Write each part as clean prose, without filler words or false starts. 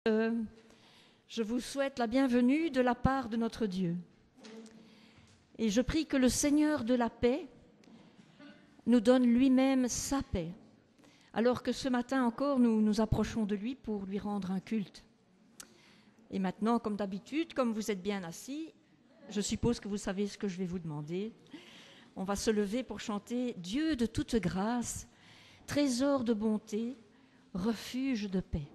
Je vous souhaite la bienvenue de la part de notre Dieu. Et je prie que le Seigneur de la paix nous donne lui-même sa paix, alors que ce matin encore nous nous approchons de lui pour lui rendre un culte. Et maintenant, comme d'habitude, comme vous êtes bien assis, je suppose que vous savez ce que je vais vous demander. On va se lever pour chanter « Dieu de toute grâce, trésor de bonté, refuge de paix ».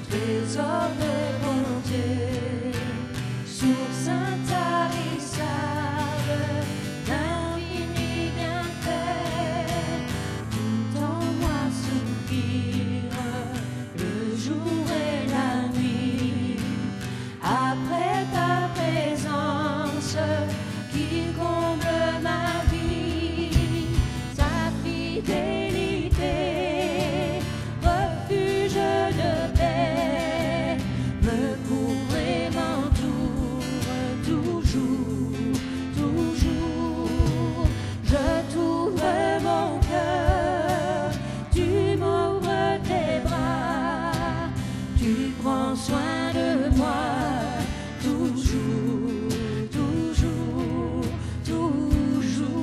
Trésor de bonté, source intarissable d'infini bienfait, tout en moi soupire le jour et la nuit, après ta présence qui comble ma vie, ta fidélité. Soin de moi, toujours, toujours, toujours, toujours,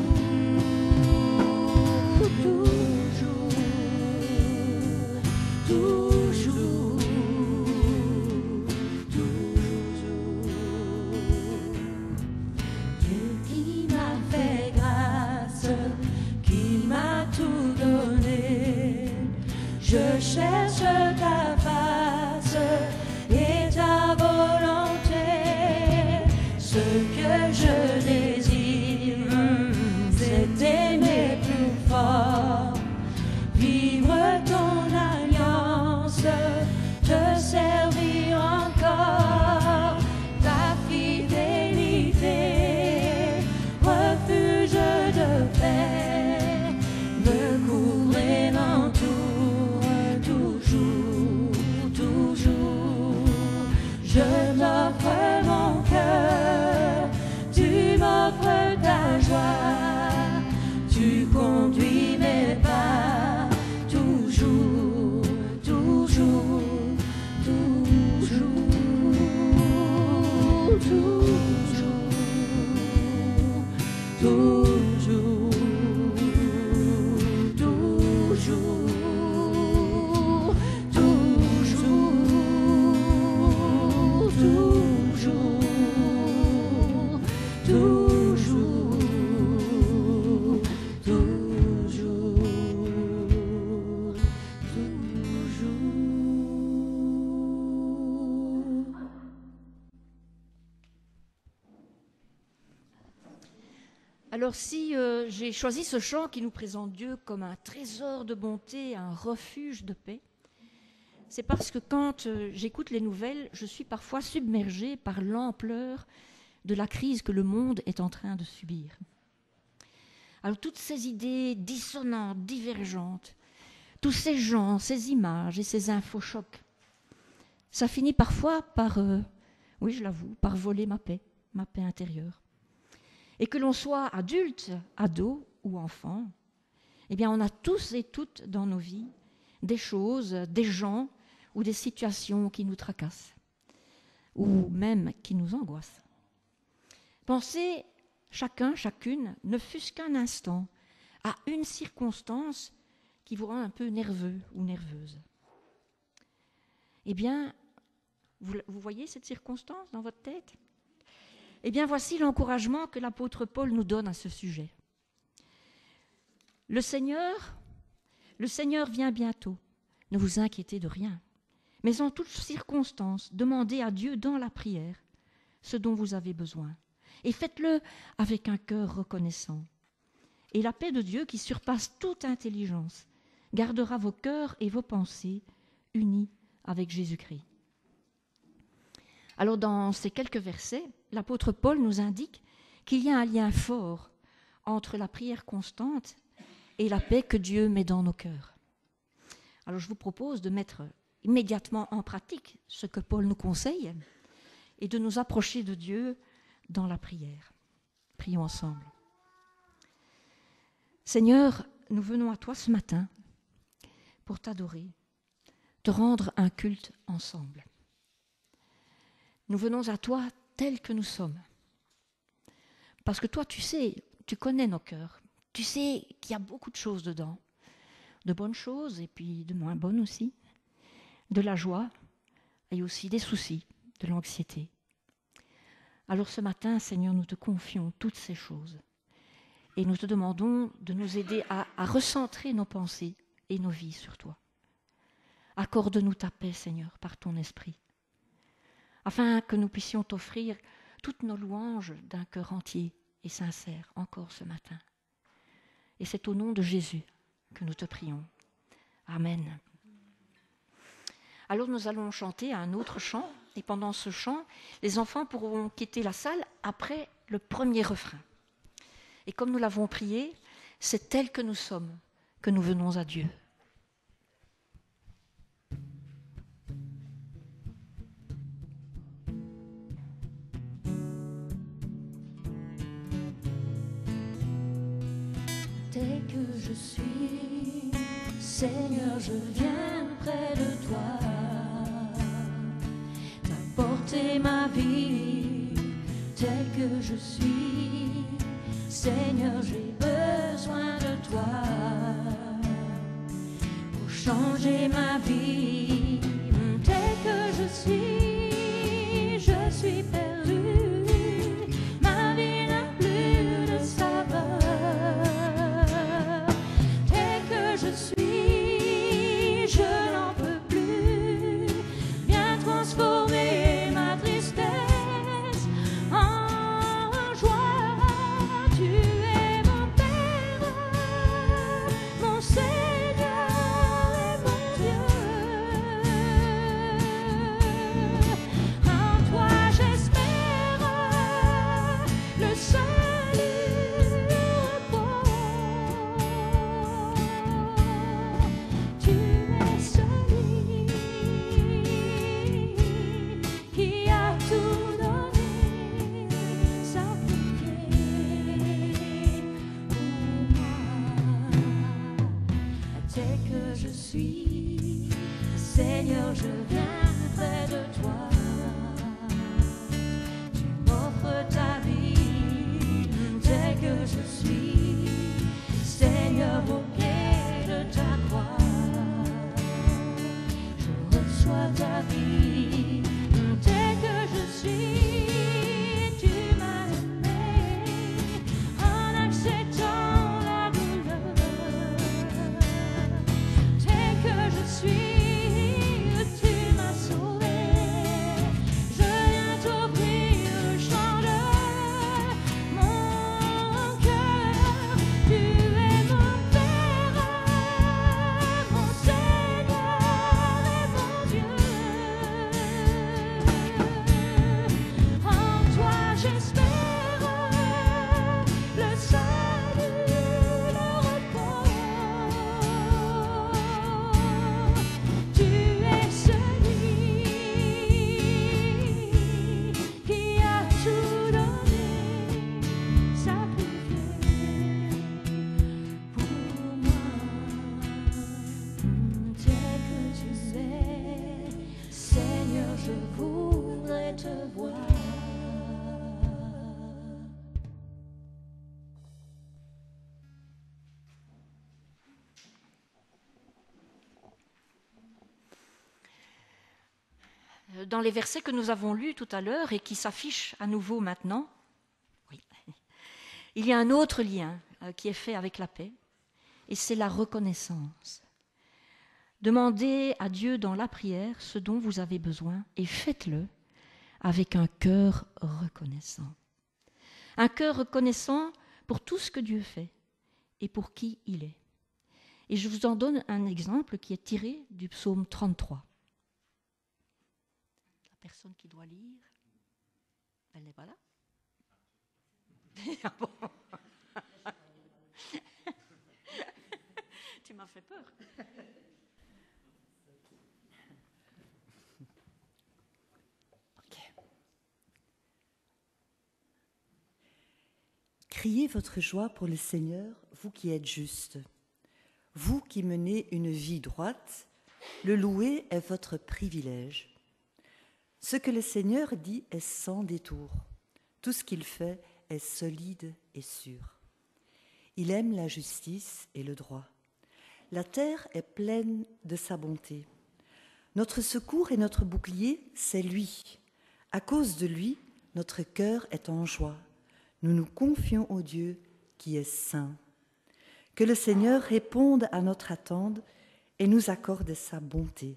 toujours, toujours. Dieu qui m'a fait grâce, qui m'a tout donné, je cherche ta face et ta volonté. Ce que je désire, c'est d'aimer plus fort, vivre ton alliance, te servir encore, ta fidélité, refuge de paix, me couvre et m'entoure toujours, toujours. Je m'offre mon cœur, tu m'offres ta joie, tu conduis mes pas, toujours, toujours, toujours, toujours, toujours, toujours. Alors si j'ai choisi ce chant qui nous présente Dieu comme un trésor de bonté, un refuge de paix, c'est parce que quand j'écoute les nouvelles, je suis parfois submergée par l'ampleur de la crise que le monde est en train de subir. Alors toutes ces idées dissonantes, divergentes, tous ces gens, ces images et ces infochocs, ça finit parfois par, oui je l'avoue, par voler ma paix intérieure. Et que l'on soit adulte, ado ou enfant, eh bien on a tous et toutes dans nos vies des choses, des gens ou des situations qui nous tracassent ou même qui nous angoissent. Pensez chacun, chacune, ne fût-ce qu'un instant, à une circonstance qui vous rend un peu nerveux ou nerveuse. Eh bien, vous voyez cette circonstance dans votre tête ? Eh bien, voici l'encouragement que l'apôtre Paul nous donne à ce sujet. Le Seigneur vient bientôt. Ne vous inquiétez de rien. Mais en toutes circonstances, demandez à Dieu dans la prière ce dont vous avez besoin. Et faites-le avec un cœur reconnaissant. Et la paix de Dieu, qui surpasse toute intelligence, gardera vos cœurs et vos pensées unis avec Jésus-Christ. Alors dans ces quelques versets, l'apôtre Paul nous indique qu'il y a un lien fort entre la prière constante et la paix que Dieu met dans nos cœurs. Alors je vous propose de mettre immédiatement en pratique ce que Paul nous conseille et de nous approcher de Dieu dans la prière. Prions ensemble. Seigneur, nous venons à toi ce matin pour t'adorer, te rendre un culte ensemble. Nous venons à toi tels que nous sommes. Parce que toi, tu sais, tu connais nos cœurs. Tu sais qu'il y a beaucoup de choses dedans. De bonnes choses et puis de moins bonnes aussi. De la joie et aussi des soucis, de l'anxiété. Alors ce matin, Seigneur, nous te confions toutes ces choses. Et nous te demandons de nous aider à recentrer nos pensées et nos vies sur toi. Accorde-nous ta paix, Seigneur, par ton esprit, afin que nous puissions t'offrir toutes nos louanges d'un cœur entier et sincère encore ce matin. Et c'est au nom de Jésus que nous te prions. Amen. Alors nous allons chanter un autre chant, et pendant ce chant, les enfants pourront quitter la salle après le premier refrain. Et comme nous l'avons prié, c'est tel que nous sommes que nous venons à Dieu. Tel que je suis, Seigneur, je viens près de toi, t'apporter ma vie. Tel que je suis, Seigneur, j'ai besoin de toi pour changer ma vie. Tel que je suis perdue, ma vie n'a plus de saveur. Tel que je suis, je n'en peux plus. Viens transformer ma tristesse en joie. Tu es mon Père, mon Seigneur et mon Dieu. En toi j'espère le salut, le repos. Tu es celui qui a tout donné, sacrifié pour moi. Tel que je suis, Seigneur, je viens près de toi. Tu m'offres ta vie, tel que je suis, Seigneur, au pied de ta croix. Je reçois ta vie, tel que je suis. Tu m'as aimé en acceptant la douleur. Tel que je suis, tu m'as sauvé. Je viens t'offrir le chant de mon cœur. Tu es mon Père, mon Seigneur et mon Dieu. En toi j'espère le salut, le repos. Tu es celui qui a tout donné, sacrifié pour moi. Tel que tu es, Seigneur, je voudrais te voir. Dans les versets que nous avons lus tout à l'heure et qui s'affichent à nouveau maintenant, oui, il y a un autre lien qui est fait avec la paix, et c'est la reconnaissance. Demandez à Dieu dans la prière ce dont vous avez besoin et faites-le avec un cœur reconnaissant. Un cœur reconnaissant pour tout ce que Dieu fait et pour qui il est. Et je vous en donne un exemple qui est tiré du psaume 33. La personne qui doit lire, elle n'est pas là. Ah bon. Tu m'as fait peur. Criez votre joie pour le Seigneur, vous qui êtes justes. Vous qui menez une vie droite, le louer est votre privilège. Ce que le Seigneur dit est sans détour. Tout ce qu'il fait est solide et sûr. Il aime la justice et le droit. La terre est pleine de sa bonté. Notre secours et notre bouclier, c'est lui. À cause de lui, notre cœur est en joie. Nous nous confions au Dieu qui est saint. Que le Seigneur réponde à notre attente et nous accorde sa bonté,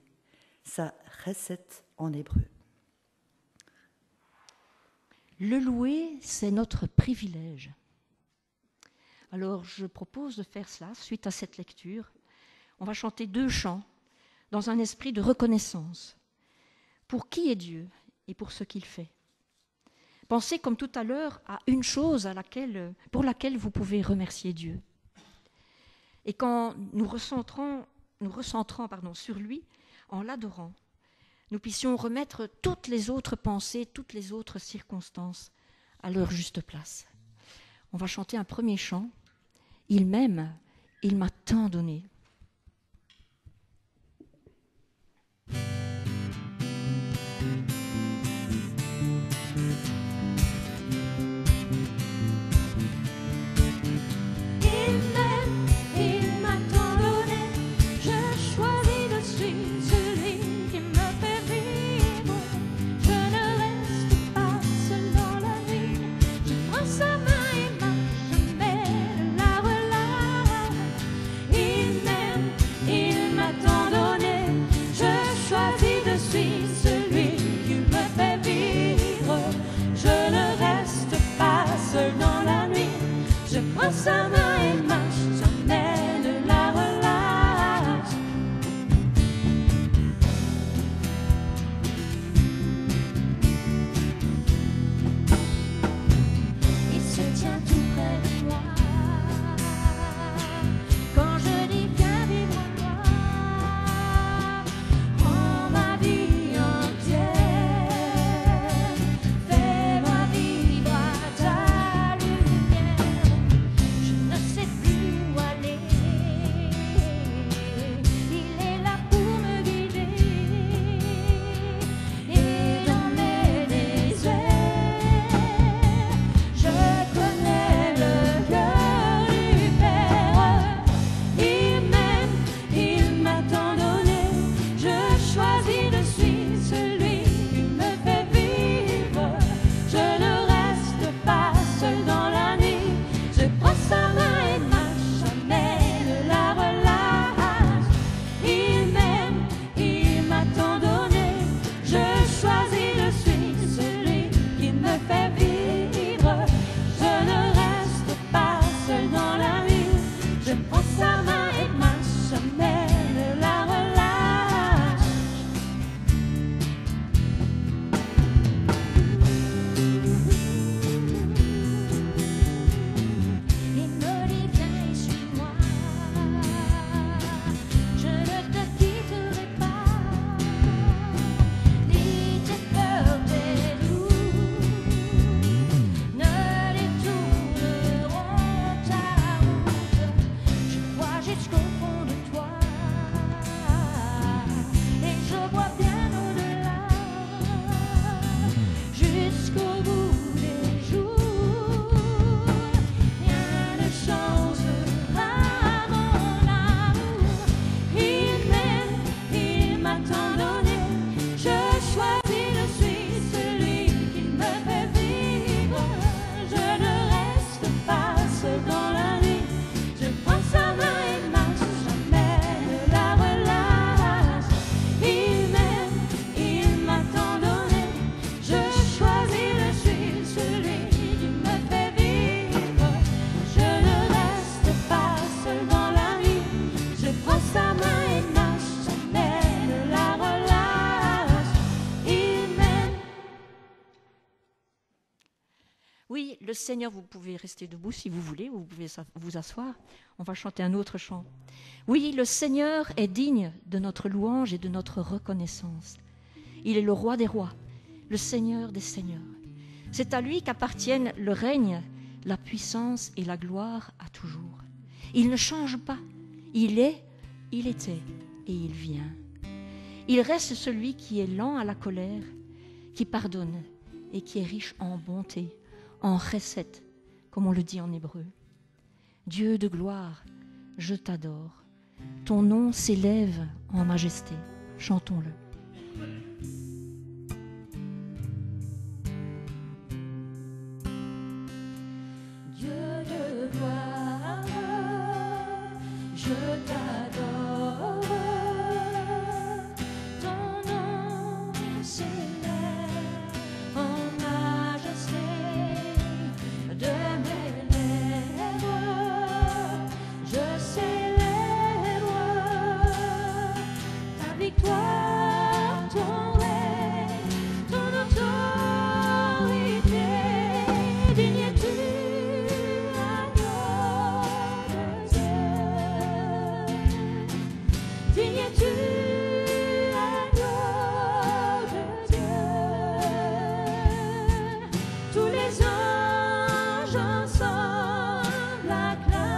sa recette en hébreu. Le louer, c'est notre privilège. Alors, je propose de faire cela suite à cette lecture. On va chanter 2 chants dans un esprit de reconnaissance pour qui est Dieu et pour ce qu'il fait. Pensez comme tout à l'heure à une chose pour laquelle vous pouvez remercier Dieu. Et quand nous recentrons sur lui, en l'adorant, nous puissions remettre toutes les autres pensées, toutes les autres circonstances à leur juste place. On va chanter un premier chant. Il m'aime, il m'a tant donné. Il le Seigneur, vous pouvez rester debout si vous voulez, ou vous pouvez vous asseoir. On va chanter un autre chant. Oui, le Seigneur est digne de notre louange et de notre reconnaissance. Il est le roi des rois, le Seigneur des seigneurs. C'est à lui qu'appartiennent le règne, la puissance et la gloire à toujours. Il ne change pas. Il est, il était et il vient. Il reste celui qui est lent à la colère, qui pardonne et qui est riche en bonté, en chesed, comme on le dit en hébreu. Dieu de gloire, je t'adore. Ton nom s'élève en majesté. Chantons-le. Dieu de gloire, je t'adore. Ton nom s'élève en majesté de mes lèvres. Je célèbre ta victoire, ton règne, ton autorité. Digne es-tu, agneau de Dieu. Digne es-tu, agneau de Dieu. Tous les anges ensemble acclament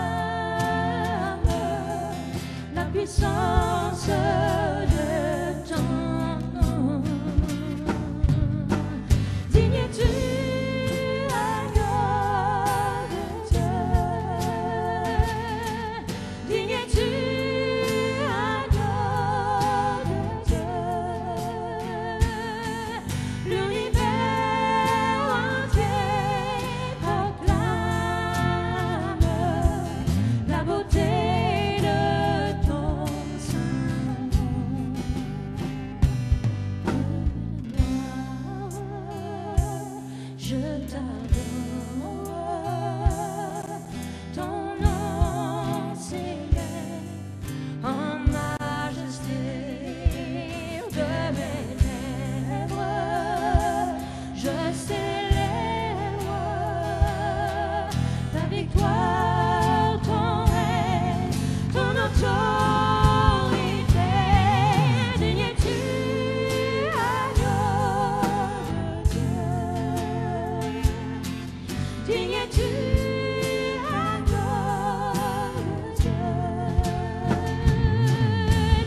la puissance de ton nom. Digne es-tu, agneau de Dieu. Digne es-tu, agneau de Dieu. L'univers entier proclame la beauté de ton saint nom. Je t'adore, ton nom s'élève en majesté de mes lèvres. Je célèbre ta victoire, ton règne, ton autorité. Digne es-tu, agneau de Dieu. Digne es-tu, agneau de Dieu.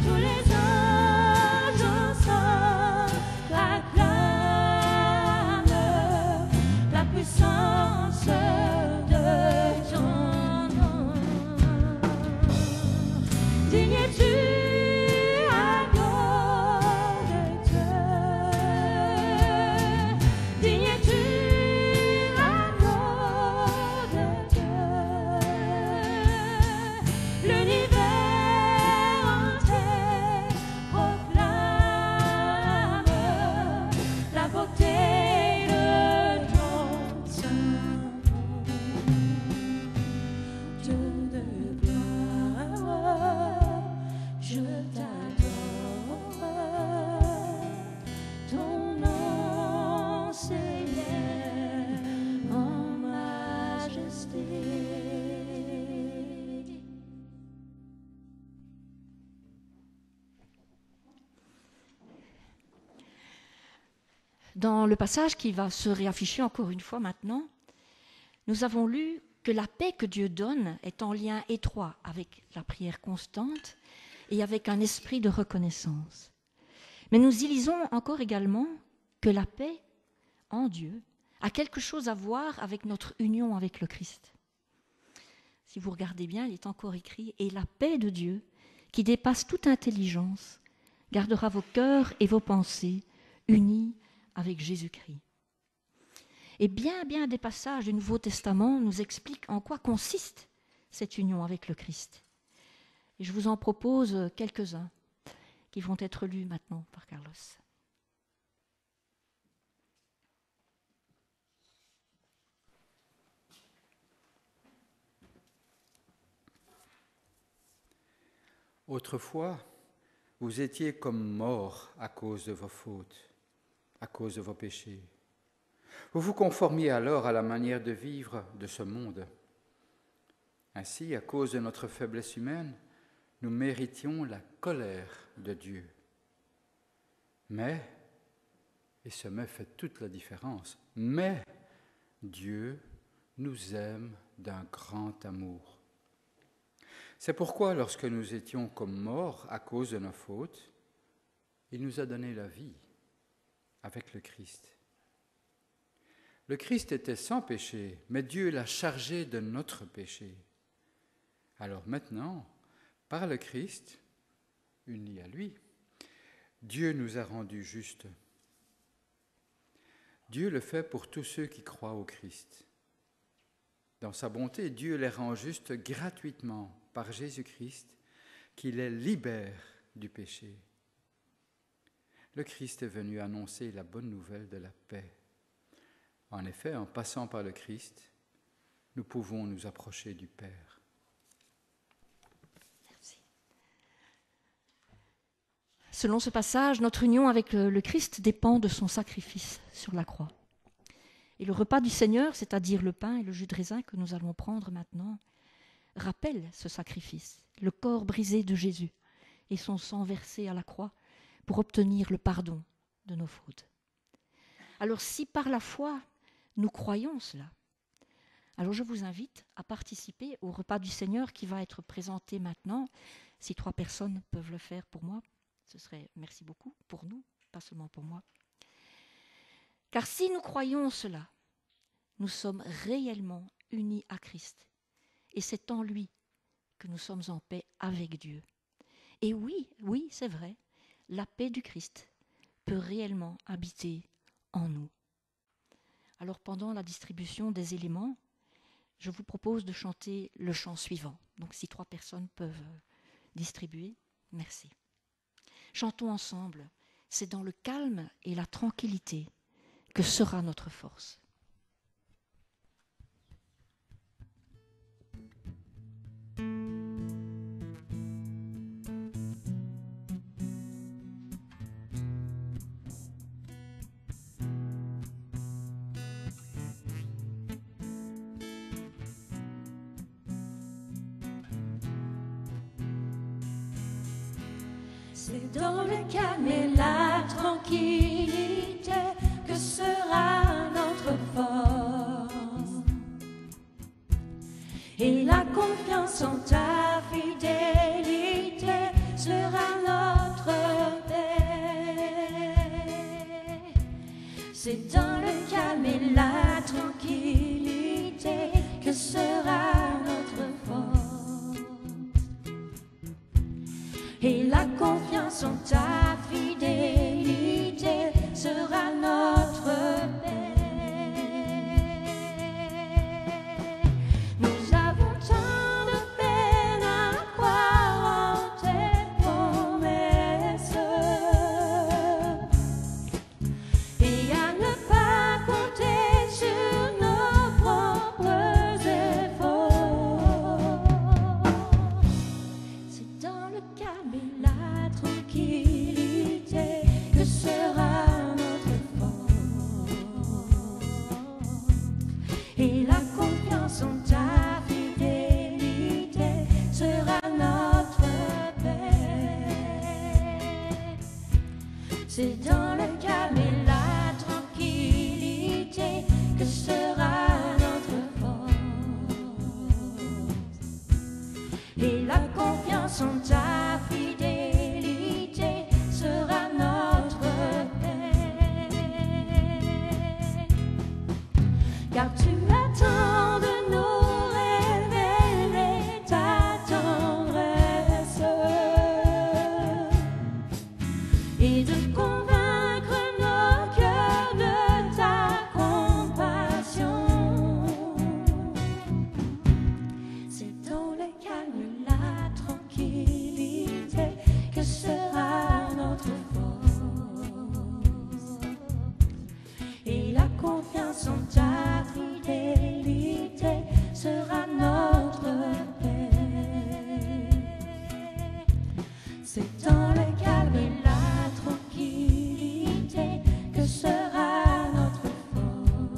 Tous les anges ensemble acclament la puissance de ton nom. Digne es-tu, agneau de Dieu. Digne es-tu, agneau de Dieu. L'univers entier proclame la beauté de ton saint nom. Dieu de gloire, je t'adore. Ton nom s'élève en majesté. Dans le passage qui va se réafficher encore une fois maintenant, nous avons lu que la paix que Dieu donne est en lien étroit avec la prière constante et avec un esprit de reconnaissance. Mais nous y lisons encore également que la paix en Dieu a quelque chose à voir avec notre union avec le Christ. Si vous regardez bien, il est encore écrit « Et la paix de Dieu, qui dépasse toute intelligence, gardera vos cœurs et vos pensées unis avec Jésus-Christ. » Et bien des passages du Nouveau Testament nous expliquent en quoi consiste cette union avec le Christ. Et je vous en propose quelques-uns qui vont être lus maintenant par Carlos. Autrefois, vous étiez comme morts à cause de vos fautes, à cause de vos péchés. Vous vous conformiez alors à la manière de vivre de ce monde. Ainsi, à cause de notre faiblesse humaine, nous méritions la colère de Dieu. Mais, et ce mais fait toute la différence, mais Dieu nous aime d'un grand amour. C'est pourquoi, lorsque nous étions comme morts à cause de nos fautes, il nous a donné la vie avec le Christ. Le Christ était sans péché, mais Dieu l'a chargé de notre péché. Alors maintenant, par le Christ, unis à lui, Dieu nous a rendus justes. Dieu le fait pour tous ceux qui croient au Christ. Dans sa bonté, Dieu les rend justes gratuitement par Jésus-Christ, qui les libère du péché. Le Christ est venu annoncer la bonne nouvelle de la paix. En effet, en passant par le Christ, nous pouvons nous approcher du Père. Merci. Selon ce passage, notre union avec le Christ dépend de son sacrifice sur la croix. Et le repas du Seigneur, c'est-à-dire le pain et le jus de raisin que nous allons prendre maintenant, rappelle ce sacrifice, le corps brisé de Jésus et son sang versé à la croix pour obtenir le pardon de nos fautes. Alors si par la foi, nous croyons cela, alors je vous invite à participer au repas du Seigneur qui va être présenté maintenant. Si 3 personnes peuvent le faire pour moi, ce serait merci beaucoup pour nous, pas seulement pour moi. Car si nous croyons cela, nous sommes réellement unis à Christ. Et c'est en lui que nous sommes en paix avec Dieu. Et oui, c'est vrai, la paix du Christ peut réellement habiter en nous. Alors pendant la distribution des éléments, je vous propose de chanter le chant suivant. Donc si 3 personnes peuvent distribuer, merci. Chantons ensemble, c'est dans le calme et la tranquillité que sera notre force. C'est dans le calme et la tranquillité que sera notre force. Et la confiance en ta fidélité sera notre paix. C'est dans le calme et la tranquillité que sera notre force. Et la confiance en ta fidélité sera notre paix. Nous avons tant de peine à croire en tes promesses et à ne pas compter sur nos propres efforts. C'est dans le calme et la tranquillité que sera notre force. Et la confiance en ta fidélité sera notre paix. C'est dans le calme et la tranquillité que sera notre force. Et la confiance en ta fidélité sera notre paix. Car tu attends de nous révéler ta tendresse et de convaincre nos cœurs de ta compassion. C'est dans le calme, la tranquillité que sera notre force. Et la confiance en ta fidélité sera notre paix. C'est dans le calme et la tranquillité que sera notre force.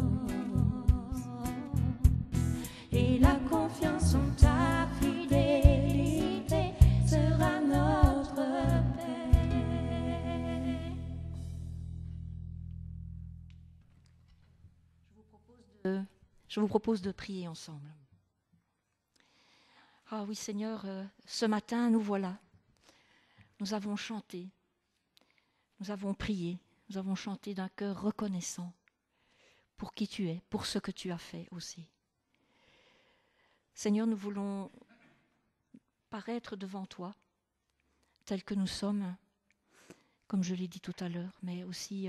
je vous propose de prier ensemble. Ah oui Seigneur, ce matin nous voilà. Nous avons chanté, nous avons prié, nous avons chanté d'un cœur reconnaissant pour qui tu es, pour ce que tu as fait aussi. Seigneur, nous voulons paraître devant toi, tels que nous sommes, comme je l'ai dit tout à l'heure, mais aussi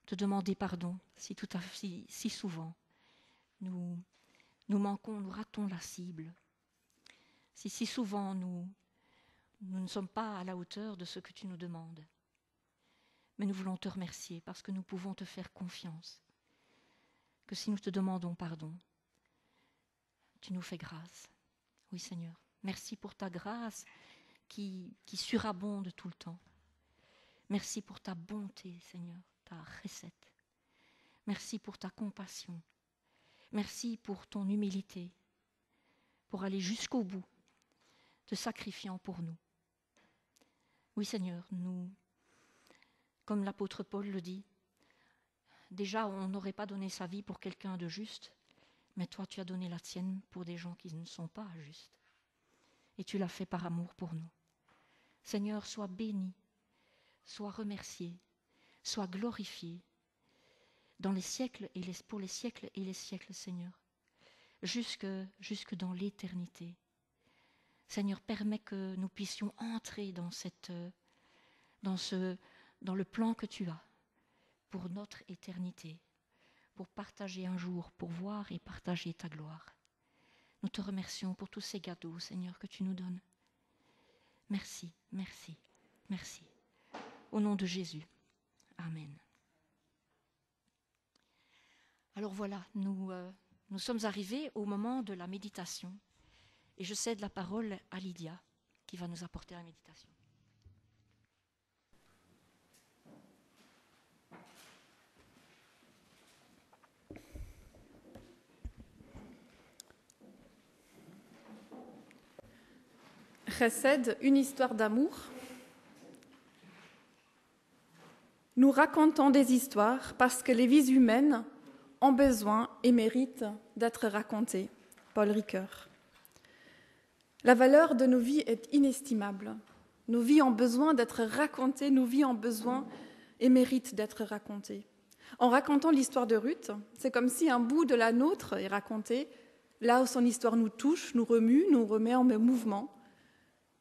te demander pardon si souvent nous manquons, nous ratons la cible, si souvent nous ne sommes pas à la hauteur de ce que tu nous demandes. Mais nous voulons te remercier parce que nous pouvons te faire confiance, que si nous te demandons pardon, tu nous fais grâce. Oui Seigneur, merci pour ta grâce qui surabonde tout le temps. Merci pour ta bonté Seigneur, ta recette. Merci pour ta compassion. Merci pour ton humilité, pour aller jusqu'au bout, te sacrifiant pour nous. Oui Seigneur, nous, comme l'apôtre Paul le dit, déjà on n'aurait pas donné sa vie pour quelqu'un de juste, mais toi tu as donné la tienne pour des gens qui ne sont pas justes. Et tu l'as fait par amour pour nous. Seigneur, sois béni, sois remercié, sois glorifié dans les siècles et pour les siècles et les siècles, Seigneur, jusque dans l'éternité. Seigneur, permets que nous puissions entrer dans le plan que tu as pour notre éternité, pour partager un jour, pour voir et partager ta gloire. Nous te remercions pour tous ces cadeaux, Seigneur, que tu nous donnes. Merci, merci, merci. Au nom de Jésus. Amen. Alors voilà, nous sommes arrivés au moment de la méditation. Et je cède la parole à Lydia, qui va nous apporter la méditation. Chesed, une histoire d'amour. Nous racontons des histoires parce que les vies humaines ont besoin et méritent d'être racontées. Paul Ricoeur. La valeur de nos vies est inestimable. Nos vies ont besoin d'être racontées, nos vies ont besoin et méritent d'être racontées. En racontant l'histoire de Ruth, c'est comme si un bout de la nôtre est raconté, là où son histoire nous touche, nous remue, nous remet en mouvement,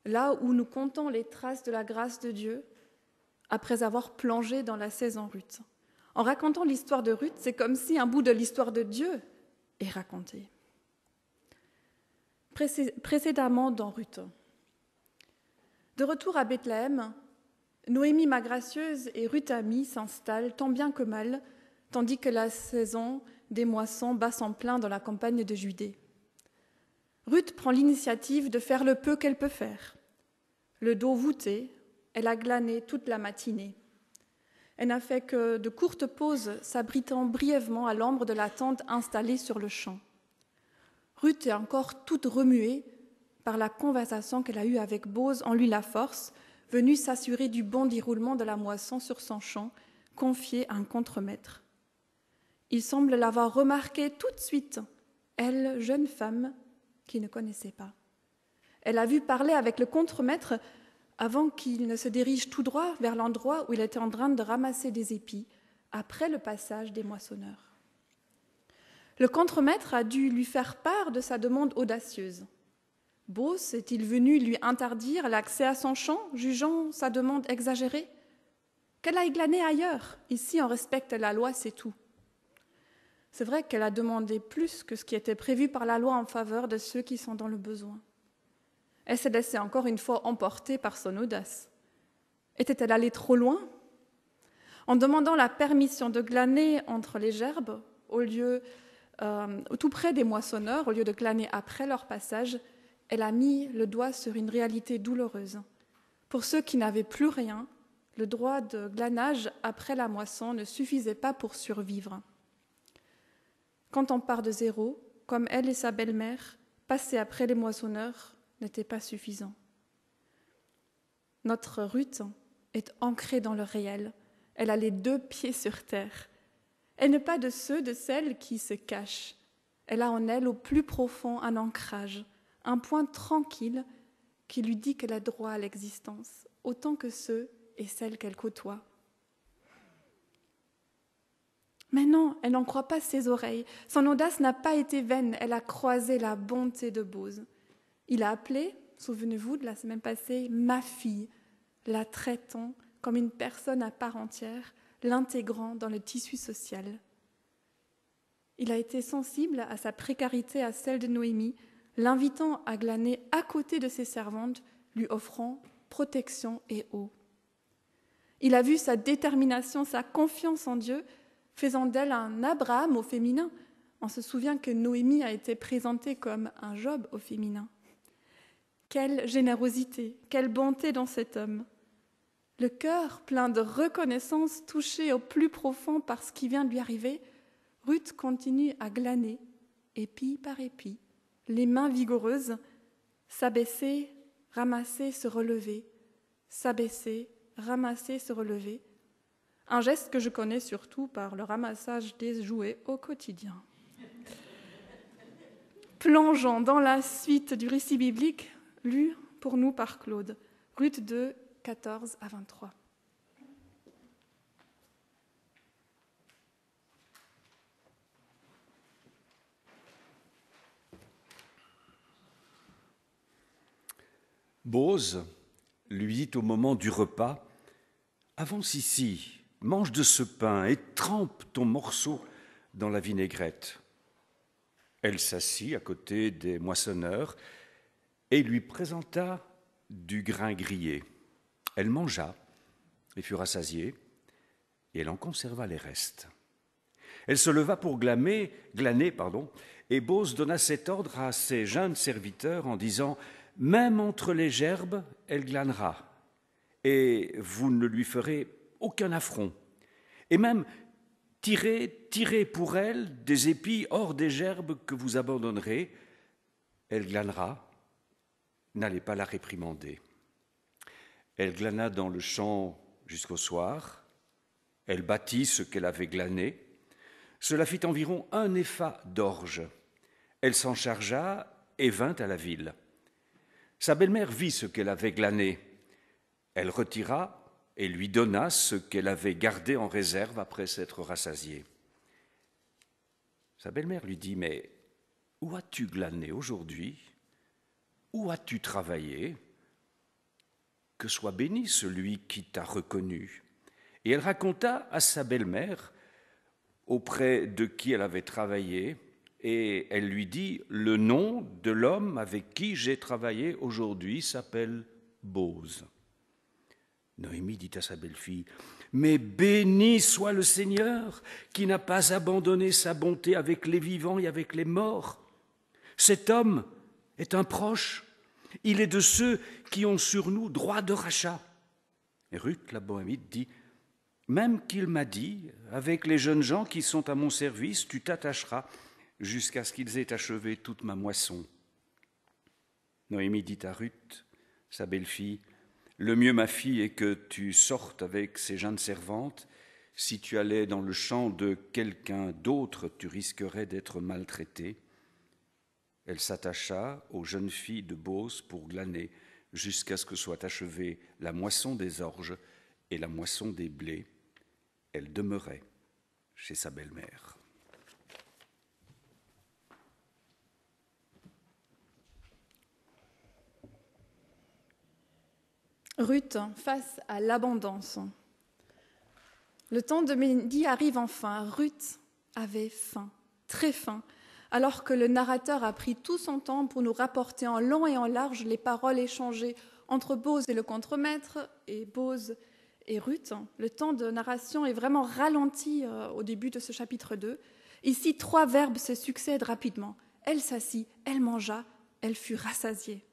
là où nous comptons les traces de la grâce de Dieu après avoir plongé dans la saison Ruth. En racontant l'histoire de Ruth, c'est comme si un bout de l'histoire de Dieu est raconté. Précédemment dans Ruth. De retour à Bethléem, Noémie ma gracieuse et Ruth amie s'installent tant bien que mal, tandis que la saison des moissons bat son plein dans la campagne de Judée. Ruth prend l'initiative de faire le peu qu'elle peut faire. Le dos voûté, elle a glané toute la matinée. Elle n'a fait que de courtes pauses, s'abritant brièvement à l'ombre de la tente installée sur le champ. Ruth est encore toute remuée par la conversation qu'elle a eue avec Boz en lui la force, venu s'assurer du bon déroulement de la moisson sur son champ, confié à un contremaître. Il semble l'avoir remarqué tout de suite, elle, jeune femme, qui ne connaissait pas. Elle a vu parler avec le contremaître avant qu'il ne se dirige tout droit vers l'endroit où il était en train de ramasser des épis, après le passage des moissonneurs. Le contremaître a dû lui faire part de sa demande audacieuse. Boz est-il venu lui interdire l'accès à son champ, jugeant sa demande exagérée ? Qu'elle aille glaner ailleurs. Ici, on respecte la loi, c'est tout. C'est vrai qu'elle a demandé plus que ce qui était prévu par la loi en faveur de ceux qui sont dans le besoin. Elle s'est laissée encore une fois emporter par son audace. Était-elle allée trop loin ? En demandant la permission de glaner entre les gerbes, tout près des moissonneurs, au lieu de glaner après leur passage, elle a mis le doigt sur une réalité douloureuse. Pour ceux qui n'avaient plus rien, le droit de glanage après la moisson ne suffisait pas pour survivre. Quand on part de zéro, comme elle et sa belle-mère, passer après les moissonneurs n'était pas suffisant. Notre Ruth est ancrée dans le réel. Elle a les 2 pieds sur terre. Elle n'est pas de celles qui se cachent. Elle a en elle au plus profond un ancrage, un point tranquille qui lui dit qu'elle a droit à l'existence, autant que ceux et celles qu'elle côtoie. Mais non, elle n'en croit pas ses oreilles. Son audace n'a pas été vaine, elle a croisé la bonté de Bose. Il a appelé, souvenez-vous de la semaine passée, ma fille, la traitant comme une personne à part entière, l'intégrant dans le tissu social. Il a été sensible à sa précarité, à celle de Noémie, l'invitant à glaner à côté de ses servantes, lui offrant protection et eau. Il a vu sa détermination, sa confiance en Dieu, faisant d'elle un Abraham au féminin. On se souvient que Noémie a été présentée comme un Job au féminin. Quelle générosité, quelle bonté dans cet homme. Le cœur plein de reconnaissance, touché au plus profond par ce qui vient de lui arriver, Ruth continue à glaner, épi par épi, les mains vigoureuses, s'abaisser, ramasser, se relever, s'abaisser, ramasser, se relever. Un geste que je connais surtout par le ramassage des jouets au quotidien. Plongeons dans la suite du récit biblique, lu pour nous par Claude. Ruth 2, 14 à 23. Bose lui dit au moment du repas, « Avance ici, mange de ce pain et trempe ton morceau dans la vinaigrette. » Elle s'assit à côté des moissonneurs et lui présenta du grain grillé. Elle mangea et fut rassasiée, et elle en conserva les restes. Elle se leva pour glaner, et Bose donna cet ordre à ses jeunes serviteurs en disant « Même entre les gerbes, elle glanera, et vous ne lui ferez aucun affront. Et même tirez pour elle des épis hors des gerbes que vous abandonnerez. Elle glanera, n'allez pas la réprimander. » Elle glana dans le champ jusqu'au soir. Elle bâtit ce qu'elle avait glané. Cela fit environ 1 épha d'orge. Elle s'en chargea et vint à la ville. Sa belle-mère vit ce qu'elle avait glané. Elle retira et lui donna ce qu'elle avait gardé en réserve après s'être rassasiée. Sa belle-mère lui dit « Mais où as-tu glané aujourd'hui? Où as-tu travaillé? Que soit béni celui qui t'a reconnu. » Et elle raconta à sa belle-mère auprès de qui elle avait travaillé, et elle lui dit « Le nom de l'homme avec qui j'ai travaillé aujourd'hui s'appelle Bose. » Noémie dit à sa belle-fille « Mais béni soit le Seigneur qui n'a pas abandonné sa bonté avec les vivants et avec les morts. Cet homme est un proche. Il est de ceux qui ont sur nous droit de rachat. » Et Ruth, la Bohémite, dit « Même qu'il m'a dit, avec les jeunes gens qui sont à mon service, tu t'attacheras jusqu'à ce qu'ils aient achevé toute ma moisson. » Noémie dit à Ruth, sa belle-fille, « Le mieux, ma fille, est que tu sortes avec ces jeunes servantes. Si tu allais dans le champ de quelqu'un d'autre, tu risquerais d'être maltraitée. » Elle s'attacha aux jeunes filles de Bose pour glaner jusqu'à ce que soit achevée la moisson des orges et la moisson des blés. Elle demeurait chez sa belle-mère. Ruth face à l'abondance. Le temps de midi arrive enfin. Ruth avait faim, très faim, alors que le narrateur a pris tout son temps pour nous rapporter en long et en large les paroles échangées entre Bose et le contremaître et Bose et Ruth. Le temps de narration est vraiment ralenti au début de ce chapitre 2. Ici, 3 verbes se succèdent rapidement. Elle s'assit, elle mangea, elle fut rassasiée.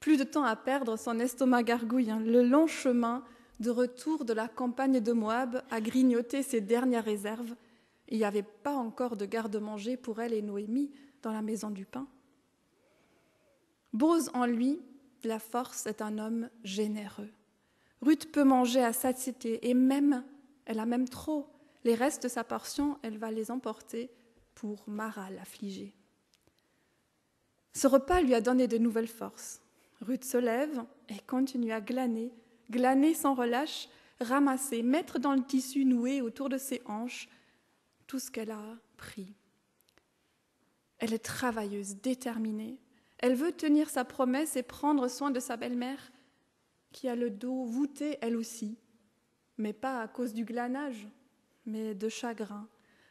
Plus de temps à perdre, son estomac gargouille. Le long chemin de retour de la campagne de Moab a grignoté ses dernières réserves. Il n'y avait pas encore de garde-manger pour elle et Noémie dans la maison du pain. Bose en lui, la force, est un homme généreux. Ruth peut manger à satiété et même, elle a même trop. Les restes de sa portion, elle va les emporter pour Mara l'affligée. Ce repas lui a donné de nouvelles forces. Ruth se lève et continue à glaner, glaner sans relâche, ramasser, mettre dans le tissu noué autour de ses hanches tout ce qu'elle a pris. Elle est travailleuse, déterminée. Elle veut tenir sa promesse et prendre soin de sa belle-mère, qui a le dos voûté elle aussi, mais pas à cause du glanage, mais de chagrin,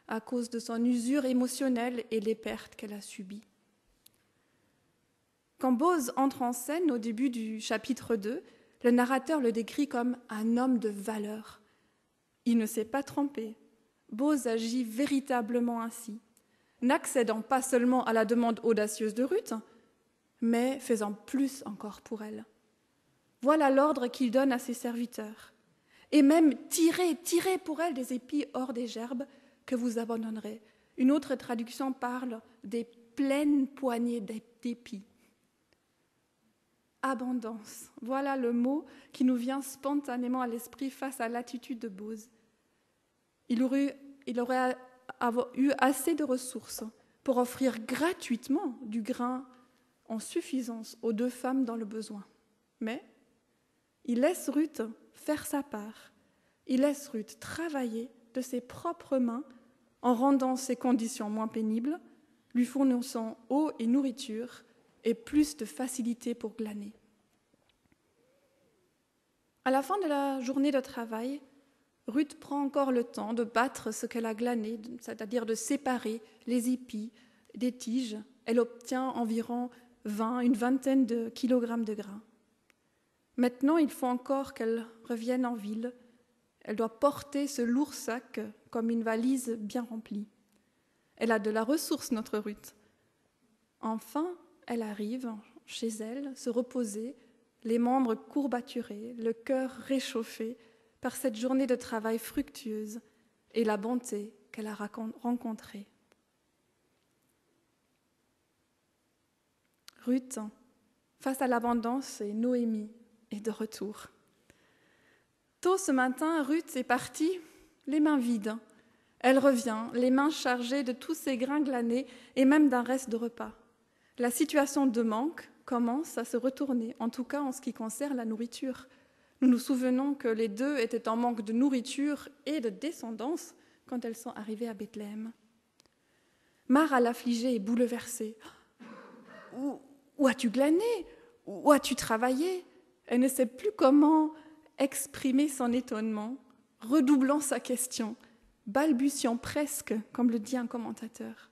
à cause de son usure émotionnelle et les pertes qu'elle a subies. Quand Boz entre en scène au début du chapitre 2, le narrateur le décrit comme un homme de valeur. Il ne s'est pas trompé. Boz agit véritablement ainsi, n'accédant pas seulement à la demande audacieuse de Ruth, mais faisant plus encore pour elle. Voilà l'ordre qu'il donne à ses serviteurs. Et même tirez pour elle des épis hors des gerbes que vous abandonnerez. Une autre traduction parle des pleines poignées d'épis. Abondance, voilà le mot qui nous vient spontanément à l'esprit face à l'attitude de Boz. Il aurait eu assez de ressources pour offrir gratuitement du grain en suffisance aux 2 femmes dans le besoin. Mais il laisse Ruth faire sa part. Il laisse Ruth travailler de ses propres mains en rendant ses conditions moins pénibles, lui fournissant eau et nourriture et plus de facilité pour glaner. À la fin de la journée de travail, Ruth prend encore le temps de battre ce qu'elle a glané, c'est-à-dire de séparer les épis des tiges. Elle obtient environ une vingtaine de kilogrammes de grains. Maintenant, il faut encore qu'elle revienne en ville. Elle doit porter ce lourd sac comme une valise bien remplie. Elle a de la ressource, notre Ruth. Enfin, elle arrive chez elle, se reposer, les membres courbaturés, le cœur réchauffé par cette journée de travail fructueuse et la bonté qu'elle a rencontrée. Ruth, face à l'abondance, et Noémie est de retour. Tôt ce matin, Ruth est partie, les mains vides. Elle revient, les mains chargées de tous ces grains glanés et même d'un reste de repas. La situation de manque commence à se retourner, en tout cas en ce qui concerne la nourriture. Nous nous souvenons que les 2 étaient en manque de nourriture et de descendance quand elles sont arrivées à Bethléem. Mara l'affligée est bouleversée. Où as-tu glané? Où as-tu travaillé? Elle ne sait plus comment exprimer son étonnement, redoublant sa question, balbutiant presque, comme le dit un commentateur.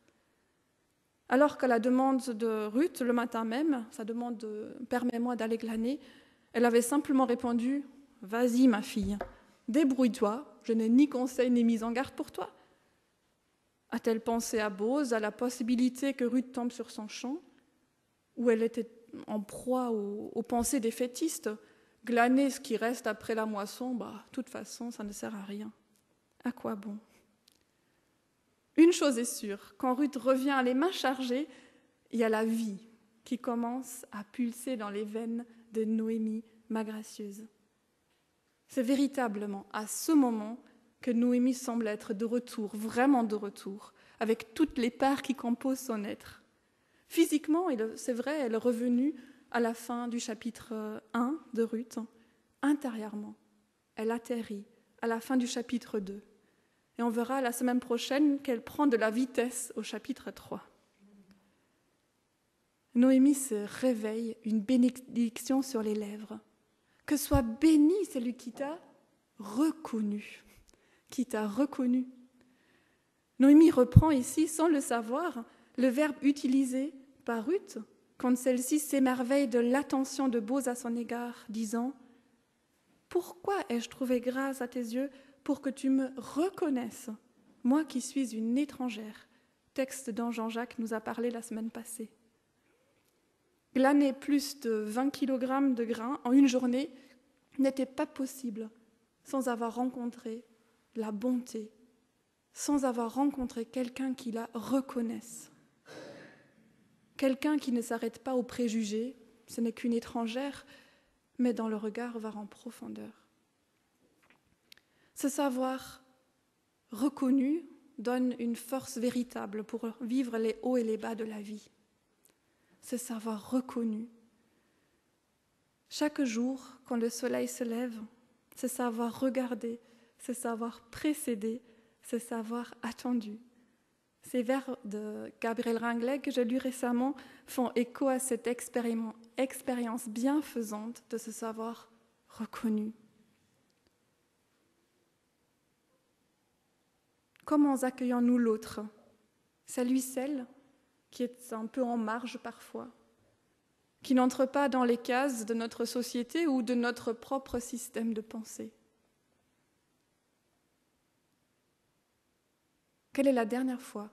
Alors qu'à la demande de Ruth, le matin même, sa demande de « permets-moi d'aller glaner », elle avait simplement répondu « Vas-y, ma fille, débrouille-toi, je n'ai ni conseil ni mise en garde pour toi. » A-t-elle pensé à Boz, à la possibilité que Ruth tombe sur son champ, où elle était en proie aux pensées défaitistes? Glaner ce qui reste après la moisson, de toute façon, ça ne sert à rien. À quoi bon? Une chose est sûre, quand Ruth revient les mains chargées, il y a la vie qui commence à pulser dans les veines de Noémie, ma gracieuse. C'est véritablement à ce moment que Noémie semble être de retour, vraiment de retour, avec toutes les parts qui composent son être. Physiquement, c'est vrai, elle est revenue à la fin du chapitre 1 de Ruth. Intérieurement, elle atterrit à la fin du chapitre 2. Et on verra la semaine prochaine qu'elle prend de la vitesse au chapitre 3. Noémie se réveille, une bénédiction sur les lèvres. Que soit béni celui qui t'a reconnu. Qui t'a reconnu. Noémie reprend ici, sans le savoir, le verbe utilisé par Ruth quand celle-ci s'émerveille de l'attention de Boz à son égard, disant « Pourquoi ai-je trouvé grâce à tes yeux pour que tu me reconnaisses, moi qui suis une étrangère ?» Texte dont Jean-Jacques nous a parlé la semaine passée. Glaner plus de 20 kg de grains en une journée n'était pas possible sans avoir rencontré la bonté, sans avoir rencontré quelqu'un qui la reconnaisse. Quelqu'un qui ne s'arrête pas aux préjugés, ce n'est qu'une étrangère, mais dans le regard va en profondeur. Ce savoir reconnu donne une force véritable pour vivre les hauts et les bas de la vie. Se savoir reconnu. Chaque jour, quand le soleil se lève, se savoir regarder, se savoir précéder, se savoir attendu. Ces vers de Gabriel Ringlet que j'ai lus récemment font écho à cette expérience bienfaisante de se savoir reconnu. Comment accueillons-nous l'autre ? Celui, celle qui est un peu en marge parfois, qui n'entre pas dans les cases de notre société ou de notre propre système de pensée. Quelle est la dernière fois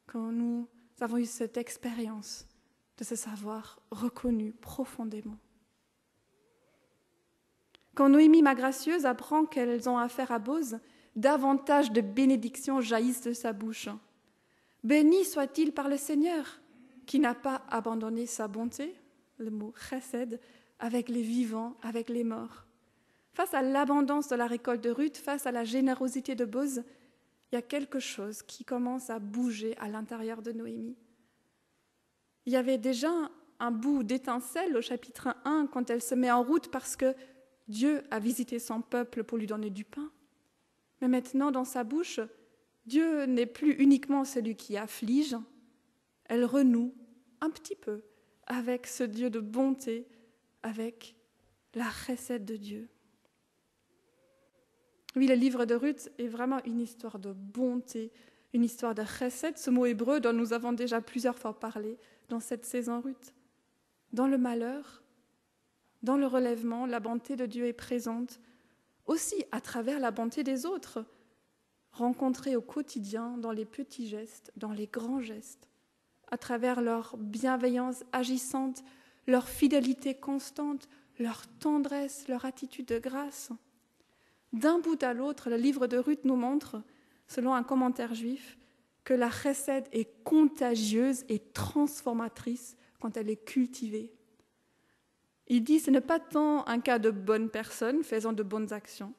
quand nous avons eu cette expérience de se savoir reconnu profondément ? Quand Noémie Magracieuse apprend qu'elles ont affaire à Boz, davantage de bénédictions jaillissent de sa bouche. Béni soit-il par le Seigneur, qui n'a pas abandonné sa bonté, le mot chesed, avec les vivants, avec les morts. Face à l'abondance de la récolte de Ruth, face à la générosité de Boz, il y a quelque chose qui commence à bouger à l'intérieur de Noémie. Il y avait déjà un bout d'étincelle au chapitre 1 quand elle se met en route parce que Dieu a visité son peuple pour lui donner du pain. Mais maintenant, dans sa bouche, Dieu n'est plus uniquement celui qui afflige. Elle renoue un petit peu avec ce Dieu de bonté, avec la recette de Dieu. Oui, le livre de Ruth est vraiment une histoire de bonté, une histoire de recette, ce mot hébreu dont nous avons déjà plusieurs fois parlé dans cette saison Ruth. Dans le malheur, dans le relèvement, la bonté de Dieu est présente, aussi à travers la bonté des autres, rencontrée au quotidien dans les petits gestes, dans les grands gestes, à travers leur bienveillance agissante, leur fidélité constante, leur tendresse, leur attitude de grâce. D'un bout à l'autre, le livre de Ruth nous montre, selon un commentaire juif, que la chesed est contagieuse et transformatrice quand elle est cultivée. Il dit que ce n'est pas tant un cas de bonnes personnes faisant de bonnes actions,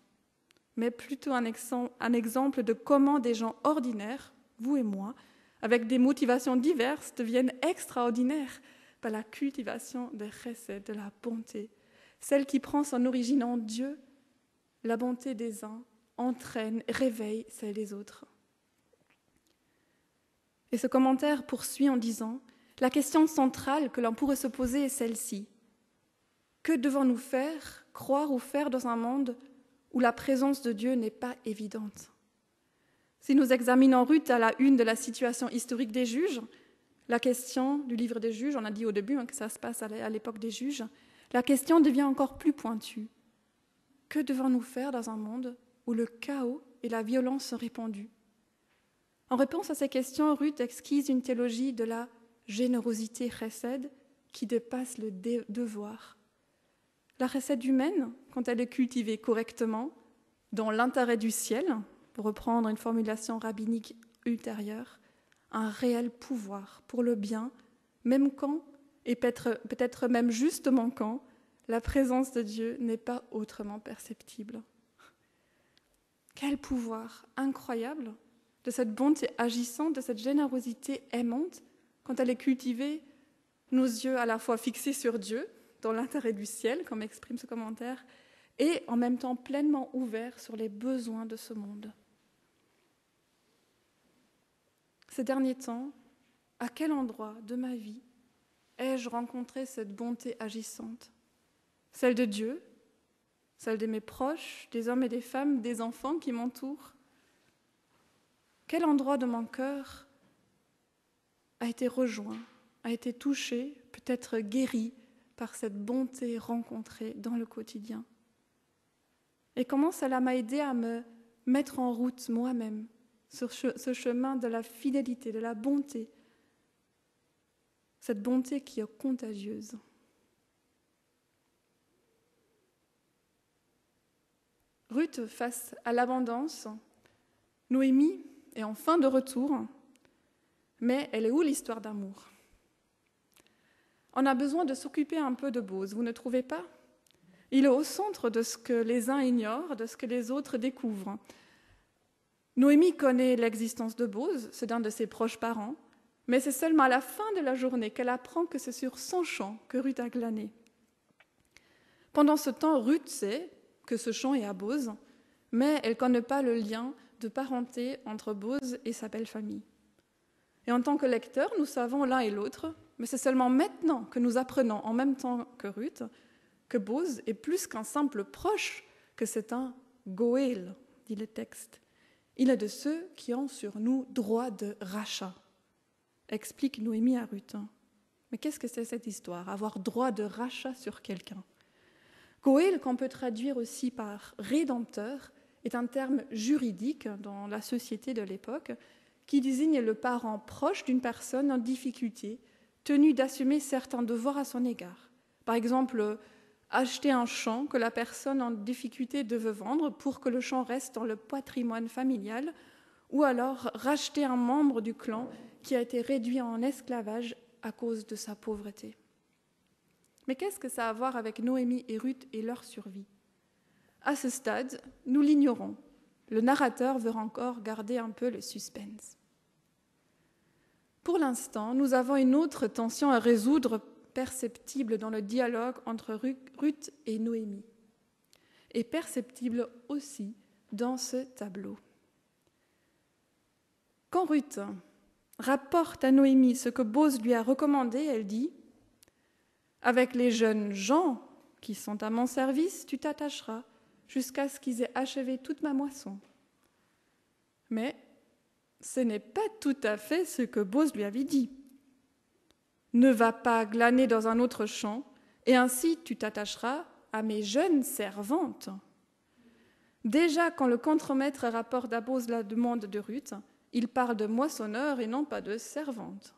mais plutôt un exemple de comment des gens ordinaires, vous et moi, avec des motivations diverses, deviennent extraordinaires par la cultivation de chesed, de la bonté, celle qui prend son origine en Dieu. La bonté des uns entraîne, réveille celle des autres. Et ce commentaire poursuit en disant « La question centrale que l'on pourrait se poser est celle-ci. Que devons-nous faire, croire ou faire dans un monde où la présence de Dieu n'est pas évidente ?» Si nous examinons Ruth à la une de la situation historique des juges, la question du livre des juges, on a dit au début que ça se passe à l'époque des juges, la question devient encore plus pointue. Que devons-nous faire dans un monde où le chaos et la violence sont répandus ? En réponse à ces questions, Ruth esquisse une théologie de la générosité chesed qui dépasse le devoir. La chesed humaine, quand elle est cultivée correctement, dans l'intérêt du ciel, pour reprendre une formulation rabbinique ultérieure, un réel pouvoir pour le bien, même quand, et peut-être même justement quand, la présence de Dieu n'est pas autrement perceptible. Quel pouvoir incroyable de cette bonté agissante, de cette générosité aimante, quand elle est cultivée, nos yeux à la fois fixés sur Dieu, dans l'intérêt du ciel, comme exprime ce commentaire, et en même temps pleinement ouverts sur les besoins de ce monde. Ces derniers temps, à quel endroit de ma vie ai-je rencontré cette bonté agissante ? Celle de Dieu, celle de mes proches, des hommes et des femmes, des enfants qui m'entourent. Quel endroit de mon cœur a été rejoint, a été touché, peut-être guéri par cette bonté rencontrée dans le quotidien ? Et comment cela m'a aidé à me mettre en route moi-même sur ce chemin de la fidélité, de la bonté, cette bonté qui est contagieuse. Ruth, face à l'abondance, Noémie est en fin de retour, mais elle est où l'histoire d'amour ? On a besoin de s'occuper un peu de Boz, vous ne trouvez pas ? Il est au centre de ce que les uns ignorent, de ce que les autres découvrent. Noémie connaît l'existence de Bose, c'est d'un de ses proches parents, mais c'est seulement à la fin de la journée qu'elle apprend que c'est sur son champ que Ruth a glané. Pendant ce temps, Ruth sait que ce champ est à Bose, mais elle ne connaît pas le lien de parenté entre Bose et sa belle famille. Et en tant que lecteurs, nous savons l'un et l'autre, mais c'est seulement maintenant que nous apprenons en même temps que Ruth que Bose est plus qu'un simple proche, que c'est un Goël, dit le texte. Il est de ceux qui ont sur nous droit de rachat, explique Noémie à Ruth. Mais qu'est-ce que c'est cette histoire, avoir droit de rachat sur quelqu'un? Goël, qu'on peut traduire aussi par rédempteur, est un terme juridique dans la société de l'époque qui désigne le parent proche d'une personne en difficulté, tenu d'assumer certains devoirs à son égard. Par exemple, acheter un champ que la personne en difficulté devait vendre pour que le champ reste dans le patrimoine familial, ou alors racheter un membre du clan qui a été réduit en esclavage à cause de sa pauvreté. Mais qu'est-ce que ça a à voir avec Noémie et Ruth et leur survie? À ce stade, nous l'ignorons. Le narrateur veut encore garder un peu le suspense. Pour l'instant, nous avons une autre tension à résoudre perceptible dans le dialogue entre Ruth et Noémie, et perceptible aussi dans ce tableau. Quand Ruth rapporte à Noémie ce que Bose lui a recommandé, elle dit « Avec les jeunes gens qui sont à mon service, tu t'attacheras jusqu'à ce qu'ils aient achevé toute ma moisson. » Mais ce n'est pas tout à fait ce que Bose lui avait dit. « Ne va pas glaner dans un autre champ, et ainsi tu t'attacheras à mes jeunes servantes. » Déjà, quand le contremaître rapporte à Bose la demande de Ruth, il parle de moissonneur et non pas de servante.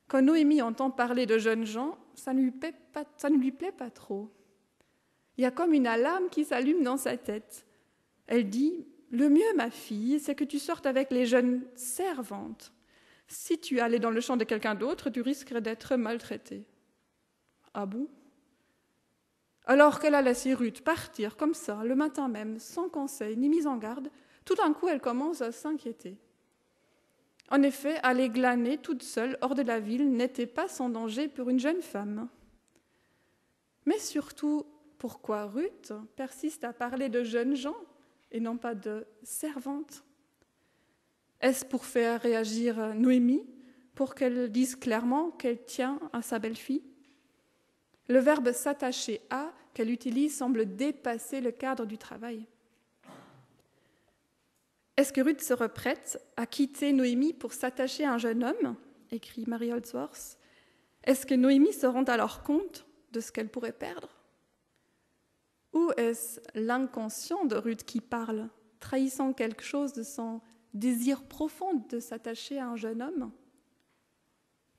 Quand Noémie entend parler de jeunes gens, ça ne lui plaît pas trop. Il y a comme une alarme qui s'allume dans sa tête. Elle dit « Le mieux, ma fille, c'est que tu sortes avec les jeunes servantes. Si tu allais dans le champ de quelqu'un d'autre, tu risquerais d'être maltraitée. » Ah bon? Alors qu'elle a laissé Ruth partir comme ça, le matin même, sans conseil ni mise en garde, tout d'un coup, elle commence à s'inquiéter. En effet, aller glaner toute seule hors de la ville n'était pas sans danger pour une jeune femme. Mais surtout, pourquoi Ruth persiste à parler de jeunes gens et non pas de servantes? Est-ce pour faire réagir Noémie, pour qu'elle dise clairement qu'elle tient à sa belle-fille? Le verbe « s'attacher à » qu'elle utilise semble dépasser le cadre du travail. Est-ce que Ruth serait prête à quitter Noémie pour s'attacher à un jeune homme? Écrit Mary Holdsworth. Est-ce que Noémie se rend alors compte de ce qu'elle pourrait perdre? Ou est-ce l'inconscient de Ruth qui parle, trahissant quelque chose de son désir profond de s'attacher à un jeune homme?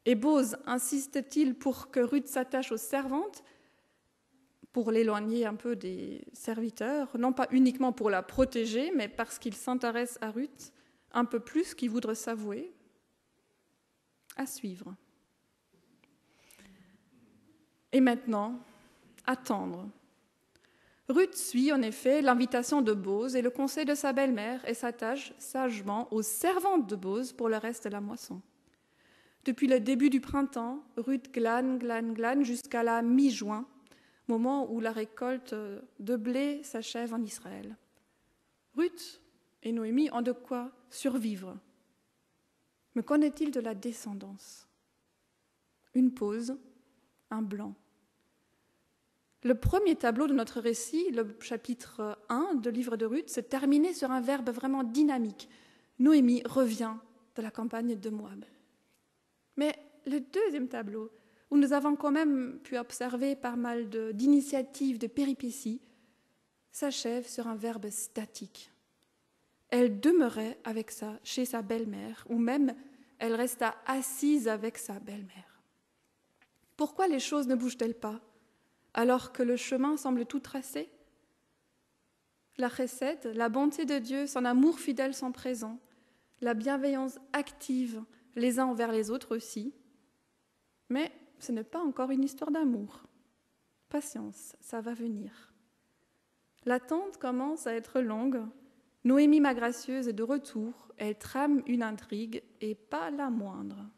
Et Bose insiste-t-il pour que Ruth s'attache aux servantes, pour l'éloigner un peu des serviteurs, non pas uniquement pour la protéger, mais parce qu'il s'intéresse à Ruth un peu plus qu'il voudrait s'avouer? À suivre. Et maintenant, attendre. Ruth suit en effet l'invitation de Bose et le conseil de sa belle-mère et s'attache sagement aux servantes de Bose pour le reste de la moisson. Depuis le début du printemps, Ruth glane jusqu'à la mi-juin, moment où la récolte de blé s'achève en Israël. Ruth et Noémie ont de quoi survivre. Mais qu'en est-il de la descendance? Une pause, un blanc. Le premier tableau de notre récit, le chapitre 1 du livre de Ruth, s'est terminé sur un verbe vraiment dynamique. Noémie revient de la campagne de Moab. Mais le deuxième tableau, où nous avons quand même pu observer pas mal d'initiatives, de péripéties, s'achève sur un verbe statique. Elle demeurait avec ça chez sa belle-mère, ou même elle resta assise avec sa belle-mère. Pourquoi les choses ne bougent-elles pas, alors que le chemin semble tout tracé? La chesed, la bonté de Dieu, son amour fidèle sont présents, la bienveillance active les uns envers les autres aussi, mais ce n'est pas encore une histoire d'amour. Patience, ça va venir. L'attente commence à être longue Noémie ma gracieuse est de retour. Elle trame une intrigue et pas la moindre.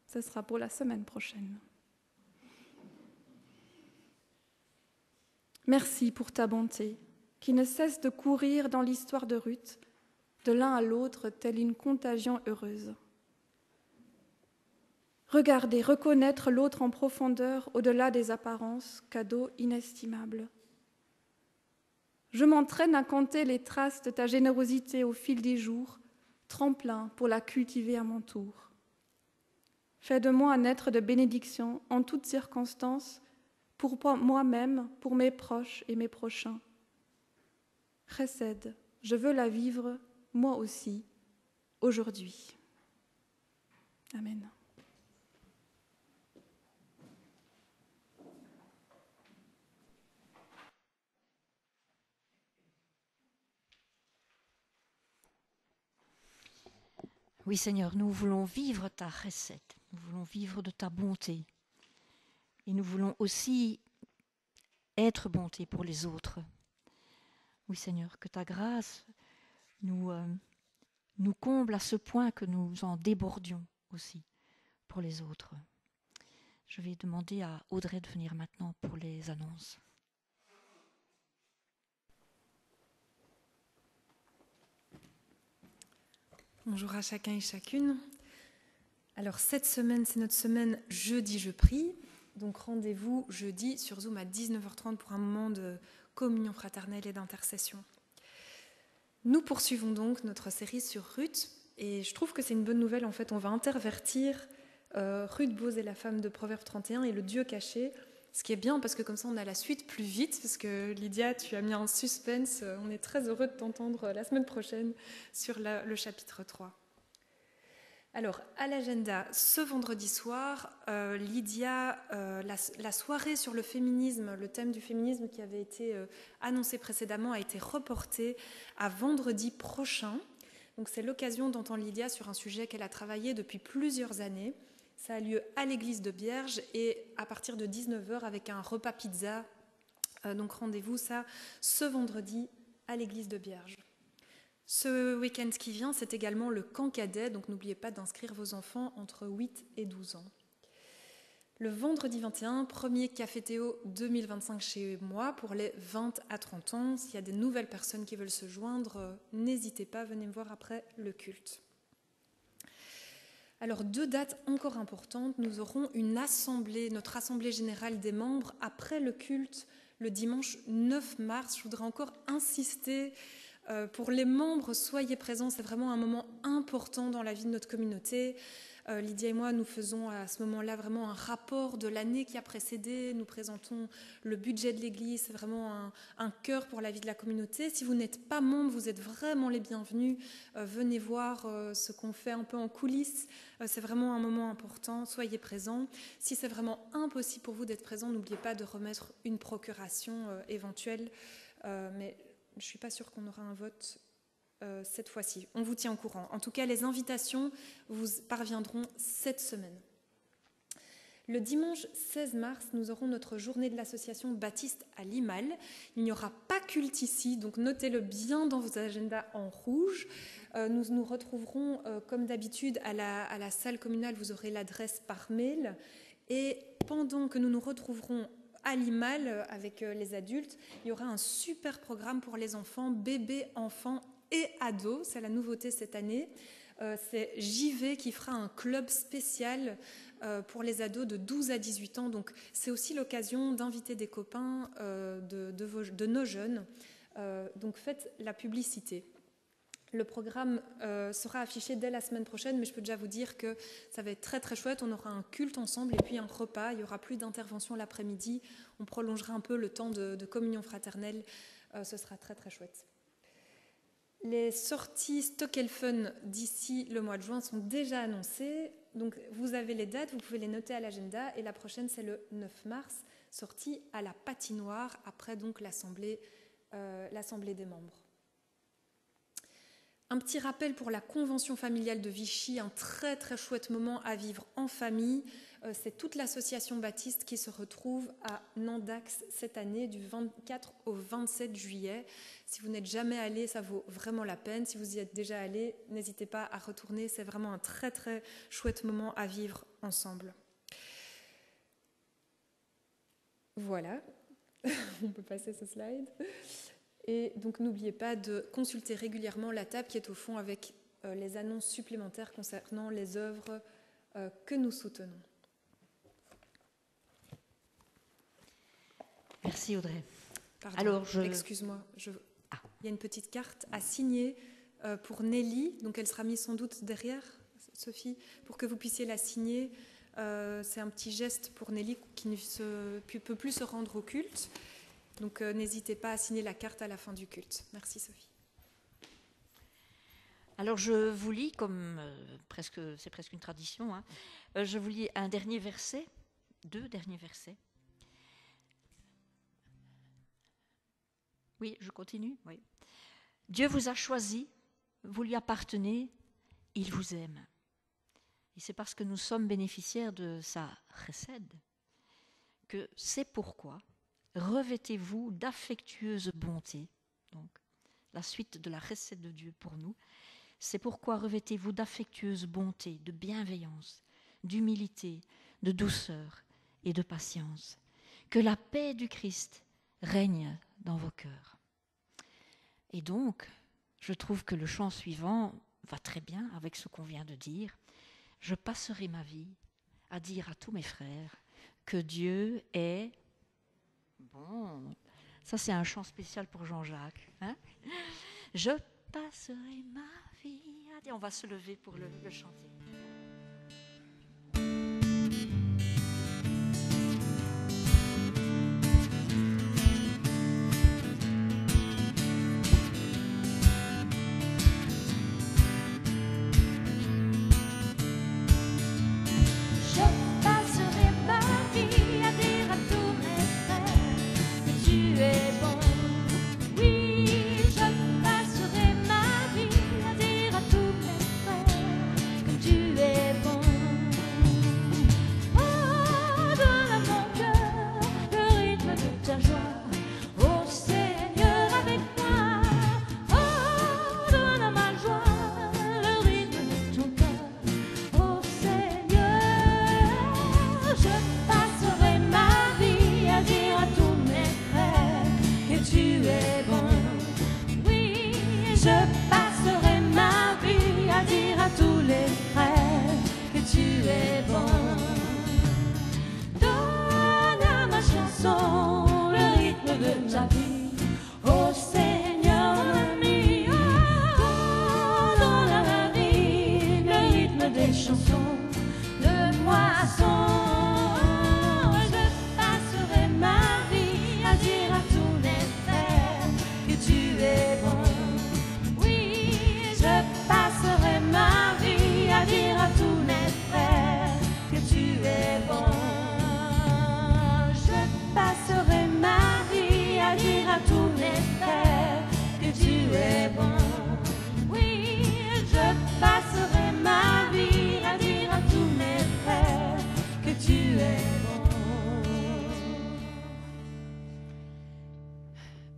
Ce sera pour la semaine prochaine. Merci pour ta bonté, qui ne cesse de courir dans l'histoire de Ruth, de l'un à l'autre, telle une contagion heureuse. Regarder, reconnaître l'autre en profondeur, au-delà des apparences, cadeau inestimable. Je m'entraîne à compter les traces de ta générosité au fil des jours, tremplin pour la cultiver à mon tour. Fais de moi un être de bénédiction en toutes circonstances, pour moi-même, pour mes proches et mes prochains. Chesed, je veux la vivre, moi aussi, aujourd'hui. Amen. Oui Seigneur, nous voulons vivre ta recette, nous voulons vivre de ta bonté. Et nous voulons aussi être bonté pour les autres. Oui Seigneur, que ta grâce nous comble à ce point que nous en débordions aussi pour les autres. Je vais demander à Audrey de venir maintenant pour les annonces. Bonjour à chacun et chacune. Alors cette semaine, c'est notre semaine Jeudi je prie. Donc rendez-vous jeudi sur Zoom à 19h30 pour un moment de communion fraternelle et d'intercession. Nous poursuivons donc notre série sur Ruth et je trouve que c'est une bonne nouvelle. En fait, on va intervertir Ruth Boz et la femme de Proverbe 31 et le Dieu caché. Ce qui est bien parce que comme ça on a la suite plus vite, parce que Lydia, tu as mis un suspense. On est très heureux de t'entendre la semaine prochaine sur le chapitre 3. Alors, à l'agenda, ce vendredi soir, Lydia, la soirée sur le féminisme, le thème du féminisme qui avait été annoncé précédemment, a été reporté à vendredi prochain. Donc c'est l'occasion d'entendre Lydia sur un sujet qu'elle a travaillé depuis plusieurs années. Ça a lieu à l'église de Bierge et à partir de 19h avec un repas pizza. Donc rendez-vous ça ce vendredi à l'église de Bierge. Ce week-end qui vient, c'est également le camp cadet, donc n'oubliez pas d'inscrire vos enfants entre 8 et 12 ans. Le vendredi 21, premier Café Théo 2025 chez moi pour les 20 à 30 ans. S'il y a des nouvelles personnes qui veulent se joindre, n'hésitez pas, venez me voir après le culte. Alors, 2 dates encore importantes. Nous aurons notre assemblée générale des membres après le culte, le dimanche 9 mars. Je voudrais encore insister pour les membres, soyez présents. C'est vraiment un moment important dans la vie de notre communauté. Lydia et moi, nous faisons à ce moment-là vraiment un rapport de l'année qui a précédé. Nous présentons le budget de l'Église. C'est vraiment un cœur pour la vie de la communauté. Si vous n'êtes pas membre, vous êtes vraiment les bienvenus. Venez voir ce qu'on fait un peu en coulisses. C'est vraiment un moment important. Soyez présents. Si c'est vraiment impossible pour vous d'être présents, n'oubliez pas de remettre une procuration éventuelle. Mais je ne suis pas sûre qu'on aura un vote cette fois-ci. On vous tient au courant. En tout cas, les invitations vous parviendront cette semaine. Le dimanche 16 mars, nous aurons notre journée de l'association Baptiste à Limal. Il n'y aura pas culte ici, donc notez-le bien dans vos agendas en rouge. Nous nous retrouverons, comme d'habitude, à la salle communale. Vous aurez l'adresse par mail. Et pendant que nous nous retrouverons à Limal avec les adultes, il y aura un super programme pour les enfants, bébés, enfants et ados. C'est la nouveauté cette année. C'est JV qui fera un club spécial pour les ados de 12 à 18 ans. Donc c'est aussi l'occasion d'inviter des copains de nos jeunes. Donc faites la publicité. Le programme sera affiché dès la semaine prochaine, mais je peux déjà vous dire que ça va être très très chouette. On aura un culte ensemble et puis un repas. Il n'y aura plus d'intervention l'après-midi. On prolongera un peu le temps de communion fraternelle. Ce sera très très chouette. Les sorties Stockelfun d'ici le mois de juin sont déjà annoncées. Donc vous avez les dates, vous pouvez les noter à l'agenda. Et la prochaine, c'est le 9 mars, sortie à la patinoire, après donc l'assemblée des membres. Un petit rappel pour la convention familiale de Vichy, un très très chouette moment à vivre en famille. C'est toute l'association baptiste qui se retrouve à Nandax cette année du 24 au 27 juillet. Si vous n'êtes jamais allé, ça vaut vraiment la peine. Si vous y êtes déjà allé, n'hésitez pas à retourner. C'est vraiment un très très chouette moment à vivre ensemble. Voilà, on peut passer ce slide. Et donc n'oubliez pas de consulter régulièrement la table qui est au fond avec les annonces supplémentaires concernant les œuvres que nous soutenons. Merci Audrey. Pardon, Alors, excuse-moi, il y a une petite carte à signer pour Nelly, donc elle sera mise sans doute derrière, Sophie, pour que vous puissiez la signer. C'est un petit geste pour Nelly qui ne peut plus se rendre au culte. Donc n'hésitez pas à signer la carte à la fin du culte. Merci Sophie. Alors je vous lis, comme c'est presque une tradition, hein, je vous lis un dernier verset, 2 derniers versets. Oui, je continue. Oui. Dieu vous a choisi, vous lui appartenez, il vous aime. Et c'est parce que nous sommes bénéficiaires de sa chesed que c'est pourquoi revêtez-vous d'affectueuse bonté. Donc, la suite de la chesed de Dieu pour nous. C'est pourquoi revêtez-vous d'affectueuse bonté, de bienveillance, d'humilité, de douceur et de patience. Que la paix du Christ règne dans vos cœurs. Et donc, je trouve que le chant suivant va très bien avec ce qu'on vient de dire. Je passerai ma vie à dire à tous mes frères que Dieu est bon. Ça, c'est un chant spécial pour Jean-Jacques. Hein? Je passerai ma vie à dire. On va se lever pour le chanter.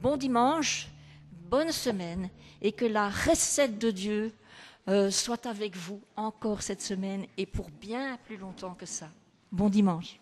Bon dimanche, bonne semaine et que la recette de Dieu soit avec vous encore cette semaine et pour bien plus longtemps que ça. Bon dimanche.